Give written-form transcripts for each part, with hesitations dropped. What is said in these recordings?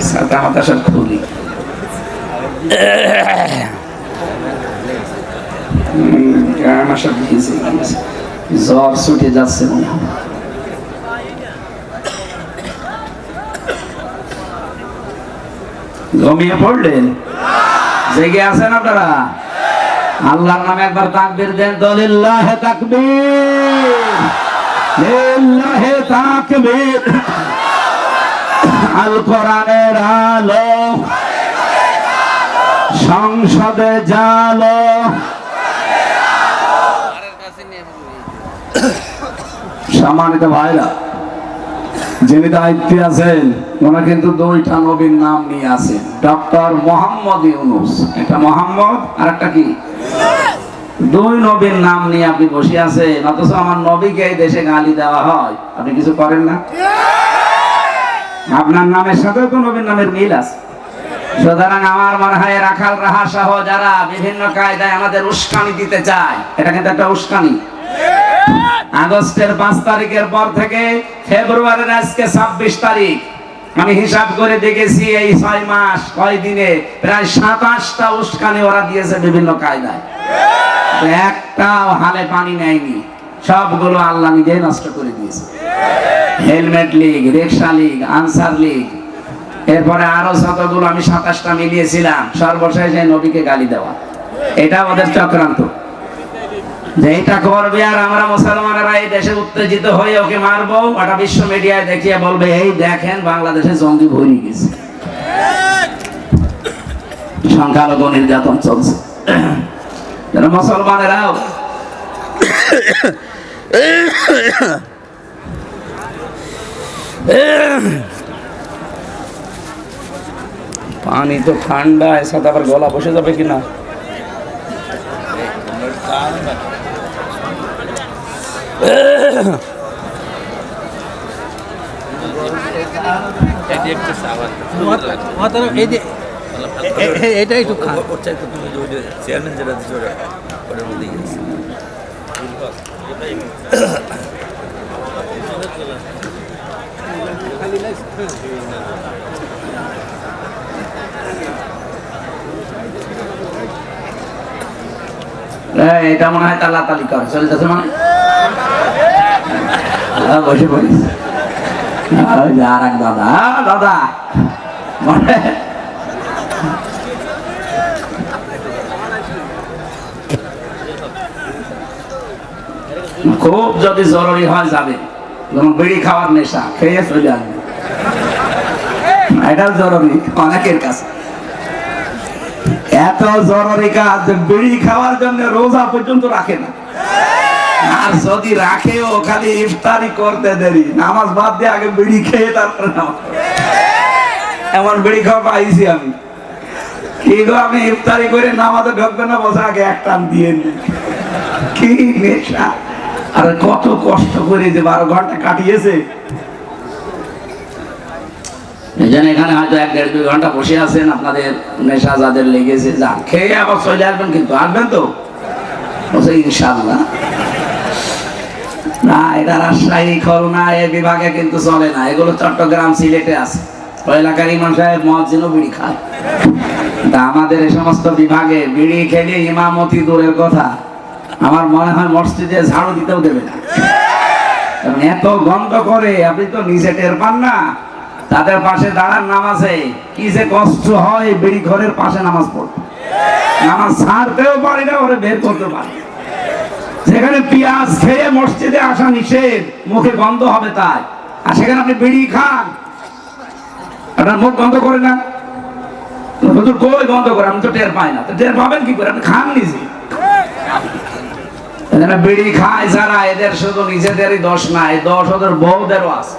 ছাতা মাথা সব খুলি আমার সব ভিজে গিয়েছে, জ্বর ছুটে যাচ্ছে মনে হয়। ঘুমিয়ে পড়লেন? জেগে আছেন আপনারা? আল্লাহর নামে একবার তাকবীর দেন তো। লিল্লাহি তাকবীর, লিল্লাহি তাকবীর। আল কোরআনের আলো সংসদে জালো। সম্মানিত ভাইরা, যিনি দায়িত্বে আছেন ওনা কিন্তু দুইটা নবীর নাম নিয়ে আছেন, ডক্টর মোহাম্মদ ইউনূস। একটা মোহাম্মদ আর একটা কি, দুই নবীর নাম নিয়ে আপনি বসে আছেন, অথচ আমার নবীকে এই দেশে গালি দেওয়া হয়, আপনি কিছু করেন না। আপনার নামের সাথেও তো নবীর নামের মিল আছে। সুতরাং আমার মনে হয় রাখাল রাহা সহ যারা বিভিন্ন কায়দায় আমাদের উস্কানি দিতে চায়, এটা কিন্তু একটা উস্কানি। আগস্টের 5 তারিখের পর থেকে ফেব্রুয়ারির আজকে 26 তারিখ, আমি হিসাব করে দেখেছি এই 6 মাস 6 দিনে প্রায় 27টা উস্কানি ওরা দিয়েছে বিভিন্ন কায়দায়। একটাও হালে পানি নেয়নি, সবগুলো আল্লাহ নিজেই নষ্ট করে দিয়েছে। হেলমেট লীগ, রিকশা লীগ, আনসার লীগ, এরপরে আরো যতগুলো আমি 27টা মিলিয়েছিলাম, সর্বশেষ এই নবীকে গালি দেওয়া, এটা ওদের চক্রান্ত। যে এটা করবে আর আমরা মুসলমানেরা এই দেশে উত্তেজিত হয়ে ওকে মারবো, ওটা বিশ্ব মিডিয়ায় দেখিয়ে বলবে এই দেখেন বাংলাদেশে জঙ্গি ভরে গেছে, সংখ্যালঘু নির্যাতন চলছে। মুসলমানেরাও পানি তো ঠান্ডা, এর সাথে আবার গলা বসে যাবে কিনা। এটা একটু চেয়ারম্যান যেটা এটা মনে হয় তালাতালি করে চলতেছে, মানে বসে পড়িস। আর এক দাদা, দাদা খুব যদি জরুরি হয় যাবে, যেমন বিড়ি খাওয়ার নেশা, খেয়ে চলে আসবে, এটা জরুরি অনেকের কাছে। এত জরুরি কাজ বিড়ি খাওয়ার জন্য রোজা পর্যন্ত রাখে না, আর যদি রাখেও খালি ইফতারি করতে দেরি, নামাজ বাদ দিয়ে আগে বিড়ি খেয়ে তারপরে নামাজ। এমন বিড়ি খাওয়া পাইছি আমি, কিন্তু আমি ইফতারি করে নামাজে ঢুকবে না, বসে আগে এক টান দিয়ে নি। কি নেশা! আর কত কষ্ট করে যে 12 ঘন্টা কাটিয়েছে। এখানে হয়তো 1-1.5-2 ঘন্টা বসে আছেন, আপনাদের নেশা যাদের লেগেছে যান, খেয়ে আবার চলে আসবেন, কিন্তু আসবেন তো ইনশাআল্লাহ। না, এটা রাজশাহী খুলনা এই বিভাগে কিন্তু চলে না, এগুলো চট্টগ্রাম সিলেটে আছে। ওই এলাকার ইমাম সাহেব মসজিদও বিড়ি খায়। আমাদের এই সমস্ত বিভাগে বিড়ি খেলে ইমামতি দূরের কথা, আমার মনে হয় মসজিদে ঝাড়ু দিতেও দেবে না, কারণ এত গন্ধ করে। আপনি তো নিজে টের পান না, তাদের পাশে দাঁড়ান নামাজে কি যে কষ্ট হয়। বিড়ি ঘরের পাশে নামাজ পড়তে, নামাজ ছাড়তেও পারি না, ওরে বের করতে পারি। যেখানে পেঁয়াজ খেয়ে মসজিদে আসা নিষেধ, মুখে গন্ধ হবে তাই, আর সেখানে আপনি বিড়ি খান, আপনার মুখ গন্ধ করে না? হুজুর কই গন্ধ করে? আমি তো টের পাই না। তো টের পাবেন কি করে? আপনি খান নিজে। বিড়ি খায় যারা, এদের শুধু নিজেদেরই দোষ নাই, দোষ ওদের বউদেরও আছে।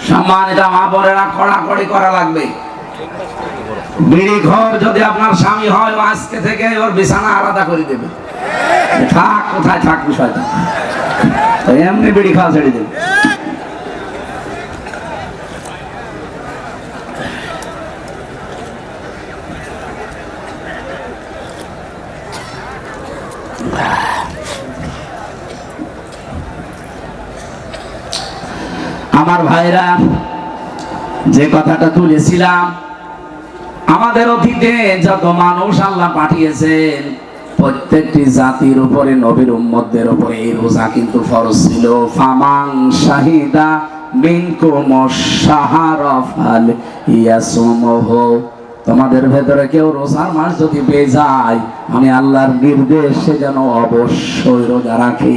সম্মানিত মা বোনেরা, কড়াকড়ি করা লাগবে। বিড়ি ঘর যদি আপনার স্বামী হয়, আজকে থেকে ওর বিছানা আলাদা করে দেবে, থাক কোথায় থাক বিষয়টা, এমনি বিড়ি খাওয়া ছেড়ে দেবে। আমার ভাইরা, যে কথাটা তুলেছিলাম, আমাদের অতীতে যত মানুষ আল্লাহ পাঠিয়েছেন প্রত্যেকটি জাতির উপরে, নবীর উম্মতদের উপরে এই রোজা কিন্তু ফরজ ছিল। ফামান শাহিদা মিনকুম শাহরা ফালইয়াসুমহু, তোমাদের ভেতরে কেউ রোজার মাস যদি পেয়ে যায়, আমি আল্লাহর নির্দেশ সে যেন অবশ্যই রোজা রাখে।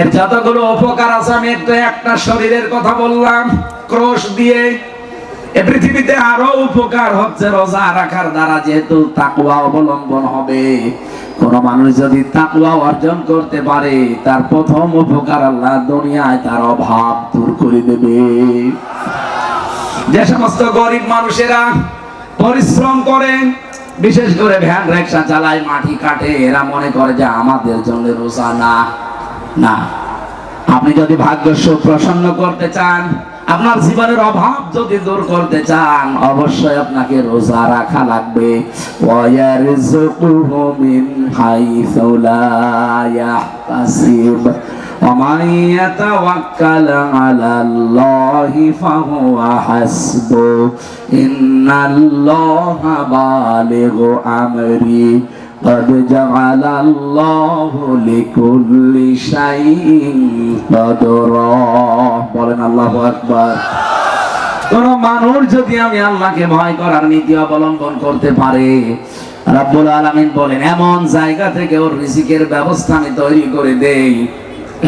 এর যতগুলো উপকার আছে আমি একটা শরীরের কথা বললাম ক্রোশ দিয়ে। এই পৃথিবীতে আরো উপকার হচ্ছে রোজা রাখার দ্বারা, যেহেতু তাকওয়া অবলম্বন হবে। কোন মানুষ যদি তাকওয়া অর্জন করতে পারে, তার প্রথম উপকার আল্লাহ দুনিয়ায় তার অভাব দূর করে দেবে। যে সমস্ত গরিব মানুষেরা পরিশ্রম করে, বিশেষ করে ভ্যান রিক্সা চালায়, মাটি কাটে, এরা মনে করে যে আমাদের জন্য রোজা না। না, আপনি যদি ভাগ্য প্রসন্ন করতে চান, আপনার জীবনের অভাব যদি দূর করতে চান, অবশ্যই আপনাকে রোজা রাখা লাগবে। ওয়ায়ারযুকুহু মিন হাইসু লা ইয়াহতাসিব ওয়া মান ইয়াতাওয়াক্কাল আলাল্লাহি ফাহুয়া হাসবু ইন্নাল্লাহা বালিগু আমরি قد جعل الله لكل شيء قدرا। বলেন আল্লাহু আকবার। কোন মানুষ যদি আমি আল্লাহকে ভয় করার নীতি অবলম্বন করতে পারে, রাব্বুল আলামিন বলেন এমন জায়গা থেকে ওর রিজিকের ব্যবস্থা আমি তৈরি করে দেই,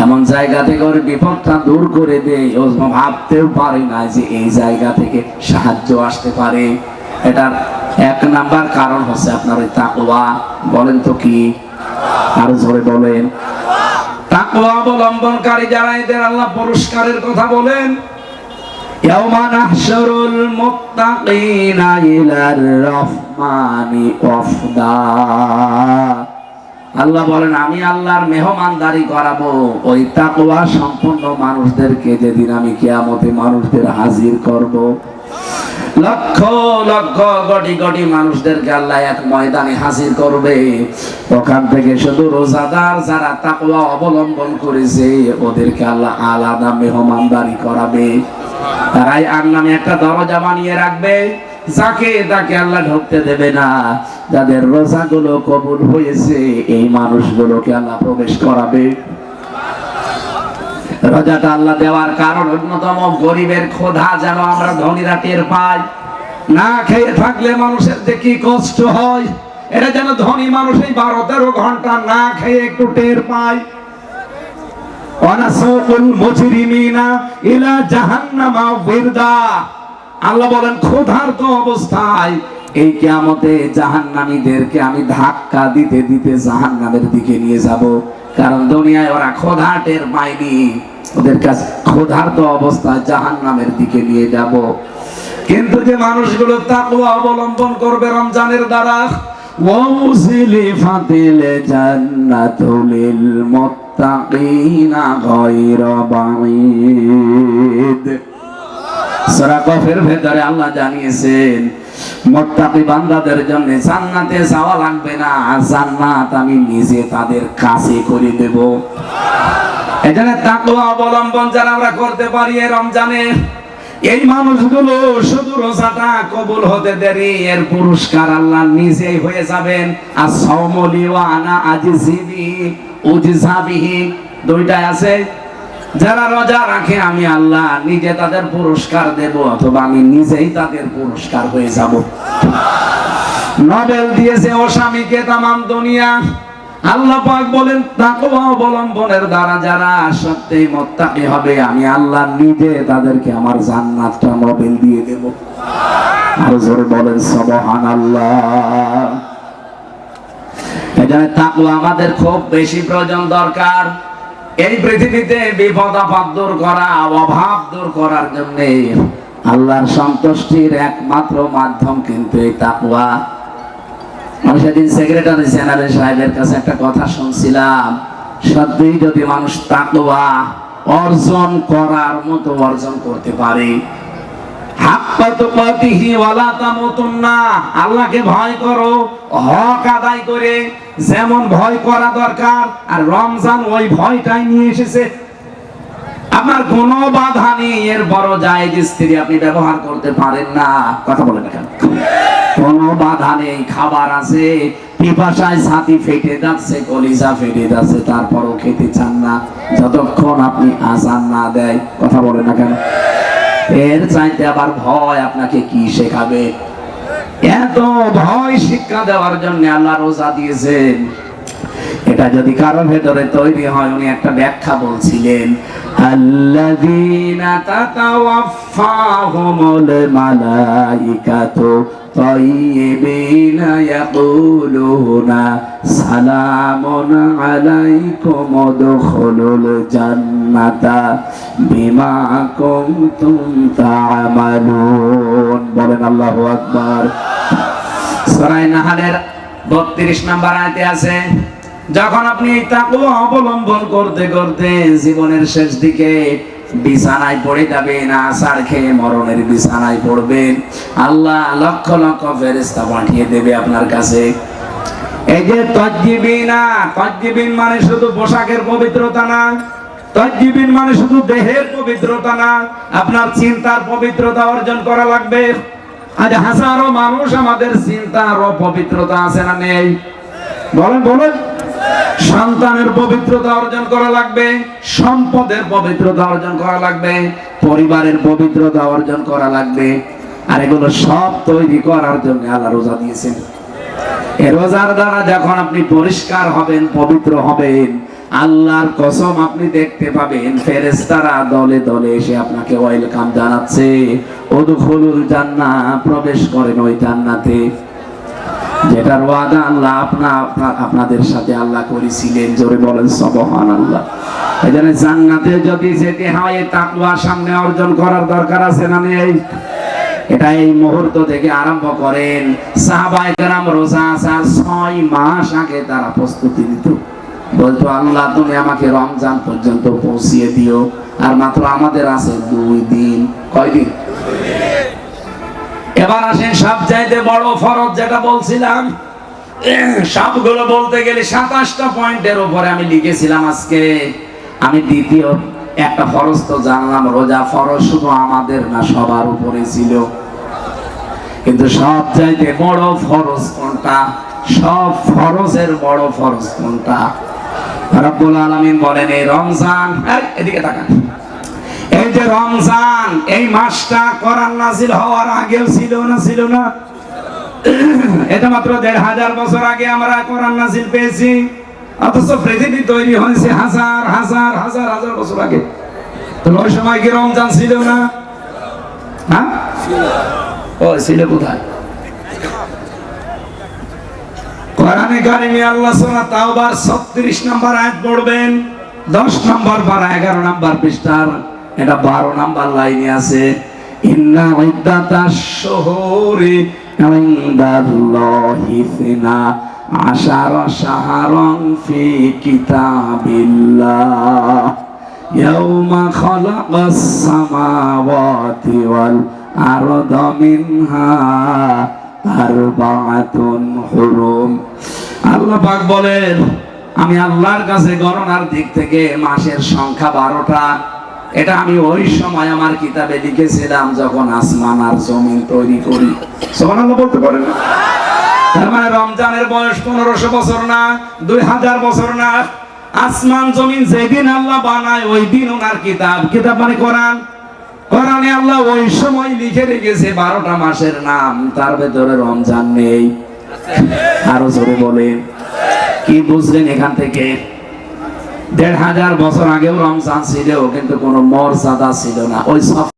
এমন জায়গা থেকে ওর বিপদটা দূর করে দেই, ও ভাবতেও পারে না যে এই জায়গা থেকে সাহায্য আসতে পারে। এটার এক নাম্বার কারণ হচ্ছে আপনার ওই তাকওয়া। বলেন তো কি? আরো জোরে বলেন। তাকওয়া অবলম্বনকারী যারা, এদের আল্লাহ পুরস্কারের কথা বলেন। ইয়াউমা নাহশুরুল মুত্তাকিনা ইলার রাহমানি ওয়াফদা। আল্লাহ বলেন আমি আল্লাহর মেহমানদারি করাবো ওই তাকওয়া সম্পন্ন মানুষদেরকে, যেদিন আমি কিয়ামতে মানুষদের হাজির করব। লক্ষ লক্ষ কোটি কোটি মানুষদেরকে আল্লাহ এক ময়দানে হাজির করবে। ওখান থেকে শুধু রোজাদার যারা তাকওয়া অবলম্বন করেছে, ওদেরকে আল্লাহ আলাদা মেহমানদারি করাবে। তারাই আর নামে একটা দরজা বানিয়ে রাখবে, যাকে তাকে আল্লাহ ঢুকতে দেবে না। যাদের রোজাগুলো কবুল হয়েছে, এই মানুষগুলোকে আল্লাহ প্রবেশ করাবে। রোজাটা আল্লাহ দেওয়ার কারণ অন্যতম গরিবের ক্ষুধা যেন আমরা ধনীরা টের পাই। না খেয়ে থাকলে মানুষের যে কি কষ্ট হয়, এটা যেন ধনী মানুষ এই 12-13 ঘন্টা না খেয়ে একটু টের পায়। ওয়ানাসুকুল মুজরিমিনা ইলা জাহান্নামা বিরদা। আল্লাহ বলেন ক্ষুধার্ত অবস্থায় এই কিয়ামতে জাহান্নামীদেরকে আমি ধাক্কা দিতে দিতে জাহান্নামের দিকে নিয়ে যাব। কারণ দুনিয়ায় ওরা ক্ষুধা টের পায়নি, ওদের কাছে ক্ষুধার্ত অবস্থায় জাহান্নামের দিকে নিয়ে যাব। কিন্তু যে মানুষগুলো তাকওয়া অবলম্বন করবে রমজানের দ্বারা, ওয়াউজিলিফাতিল জান্নাতু লিল মুত্তাকিনা গায়রা বাঈদ। সূরা কফের ভেতরে আল্লাহ জানিয়েছেন মুত্তাকি বান্দাদের জন্য জান্নাতে যাওয়া লাগবে না, জান্নাত আমি নিজে তাদের কাছে করে দেব। এজন্য তাকওয়া অবলম্বন যারা আমরা করতে পারি এই রমজানে, এই মানুষগুলো শুধু রোজাটা কবুল হতে দেরি, এর পুরস্কার আল্লাহ নিজেই হয়ে যাবেন। as-সাওমু লি ওয়া আনা আজজি বিহি উজজা বিহি, দুইটাই আছে। যারা রোজা রাখে আমি আল্লাহ নিজে তাদের পুরস্কার দেব, অথবা আমি নিজেই তাদের পুরস্কার হয়ে যাব। নোবেল দিয়েছে ওসামিকে তামাম দুনিয়া। আল্লাহ পাক বলেন তাকওয়া অবলম্বনের দ্বারা যারা সত্যিই মুত্তাকি হবে, আমি আল্লাহ নিজে তাদেরকে আমার জান্নাতটা নোবেল দিয়ে দেব। আর জোরে বলেন সুবহানাল্লাহ। এজন্য তাকওয়া আমাদের খুব বেশি প্রয়োজন দরকার। এই পৃথিবীতে বিপদ আপদ দূর করা, অভাব দূর করার জন্য আল্লাহর সন্তুষ্টির একমাত্র মাধ্যম কিন্তু এই তাকওয়া। আমি সেদিন সেক্রেটারি জেনারেল সাহেবের কাছে একটা কথা শুনছিলাম, সত্যিই যদি মানুষ তাকওয়া অর্জন করার মতো অর্জন করতে পারে, হাক্কা তুকাতিহি ওয়ালা তামুতুন্না, আল্লাহকে ভয় করো হক আদায় করে, যেমন ভয় করা দরকার। আর রমজান ওই ভয়টাই নিয়ে এসেছে। আপনার কোনো বাধা নেই, এর বড় জায়েজ স্ত্রী আপনি ব্যবহার করতে পারেন না। কথা বলেন কেন? কোনো বাধা নেই, খাবার আছে, পিপাসায় ছাতি ফেটে যাচ্ছে, কলিজা ফেটে যাচ্ছে, তারপরও খেতে চান না যতক্ষণ আপনি আযান না দেয়। কথা বলেন না কেন? এর চাইতে আবার ভয় আপনাকে কি শেখাবে? এত ভয় শিক্ষা দেওয়ার জন্য আল্লাহ রোজা দিয়েছেন। এটা যদি কারো ভেতরে তৈরি হয়, উনি একটা ব্যাখ্যা বলছিলেন, আল্লাযীনা তাতাওয়াফাহুমুল মালাইকাতু তাইয়্যিবিনা ইয়াকুলুনা সালামুন আলাইকুম উদখুলুল জান্নাতা বিমা কুনতুম তা'মালুন। বলেন আল্লাহু আকবার। সূরা নাহলের 32 নম্বর আয়াতে আছে, যখন আপনি এই তাকওয়া অবলম্বন করতে করতে জীবনের শেষ দিকে বিছানায় পড়ে যাবেন, আছাড় খেয়ে মরণের বিছানায় পড়বেন, আল্লাহ লক্ষ লক্ষ ফেরেশতা পাঠিয়ে দেবে আপনার কাছে। এই যে তাজ্জিবিন মানে শুধু পোশাকের পবিত্রতা না, তাজ্জিবিন মানে শুধু দেহের পবিত্রতা না, আপনার চিন্তার পবিত্রতা অর্জন করা লাগবে। আজ হাজারো মানুষ আমাদের চিন্তার অপবিত্রতা আছে না নেই? বলেন বলেন। সন্তানের পবিত্রতা অর্জন করা লাগবে, সম্পদের পবিত্রতা অর্জন করা লাগবে, পরিবারের পবিত্রতা অর্জন করা লাগবে। আর এগুলো সব তৈরি করার জন্য আল্লাহ রোজা দিয়েছেন। এই রোজার দ্বারা যখন আপনি পরিষ্কার হবেন, পবিত্র হবেন, আল্লাহর কসম আপনি দেখতে পাবেন ফেরেশতারা দলে দলে এসে আপনাকে ওয়েলকাম জানাচ্ছে, উদখুলুল জান্নাহ, প্রবেশ করেন ওই জান্নাতে, যেটার ওয়াদা আল্লাহ আপনাদের সাথে আল্লাহ করেছিলেন। জোরে বলেন সুবহানাল্লাহ। এজন্য জান্নাতে যদি যেতে হয়, তাকওয়া সামনে অর্জন করার দরকার আছে না নেই? এটা এই মুহূর্ত থেকে আরম্ভ করেন। সাহাবায়ে কেরাম রোজা আসার 6 মাস আগে তারা প্রস্তুতি নিত, বলতো আল্লাহ তুমি আমাকে রমজান পর্যন্ত পৌঁছিয়ে দিও। আর মাত্র আমাদের আছে 2 দিন। কয়দিন? এবার আসেন সবচাইতে বড় ফরজ যেটা বলছিলাম, সবগুলো বলতে গেলে 27টা পয়েন্টের উপরে আমি লিখেছিলাম। আজকে আমি দ্বিতীয় একটা ফরজ তো জানলাম, রোজা ফরজ শুধু আমাদের না, সবার উপরে ছিল। কিন্তু সবচাইতে বড় ফরজ কোনটা? সব ফরজের বড় ফরজ কোনটা? রব্বুল আলামিন বলেন এই রমজান, এদিকে তাকান, এই যে রমজান, এই মাসটা কোরআন নাযিল হওয়ার আগেও ছিল না? ছিল না? এটা মাত্র 1500 বছর আগে আমরা কোরআন নাযিল পেয়েছি, অথচ পৃথিবী তৈরি হয়েছে হাজার হাজার হাজার হাজার বছর আগে। তো ওই সময় কি রমজান ছিল না? হ্যাঁ, ও ছিল কোথায়? কোরআনে কারিমে আল্লাহ সূরা তাওবার 36 নম্বর আয়াত পড়বেন, 10 নম্বর পারা 11 নম্বর পৃষ্ঠার এটা 12 নম্বর লাইনে আছে, ইন্না ইদ্দাতাশ শুহুরি ইনদাল্লাহি 12 শাহরান ফি কিতাবিল্লাহ ইয়াওমা খালাকাস সামাওয়াতি ওয়াল আরদা মিনহা আরবাআতুন হুরুম। আল্লাহ পাক বলেন আমি আল্লাহর কাছে গণনার দিক থেকে মাসের সংখ্যা 12টা। এটা আমি ওই সময় আমার কিতাবে লিখেছিলাম যখন আসমান আর জমিন তৈরি করি। সুবহানাল্লাহ বলতে পারেন না? তার মানে রমজানের বয়স 1500 বছর না, 2000 বছর না। আসমান জমিন যেদিন আল্লাহ বানায় ওই দিন ওনার কিতাব, কিতাব মানে কোরআন, কোরআনে আল্লাহ ওই সময় লিখে রেখেছে 12টা মাসের নাম, তার ভেতরে রমজান নেই। আরো জোরে বলেন, কি বুঝলেন এখান থেকে? 1500 বছর আগেও রমজান ছিল, কিন্তু কোনো মর্যাদা ছিল না। ওই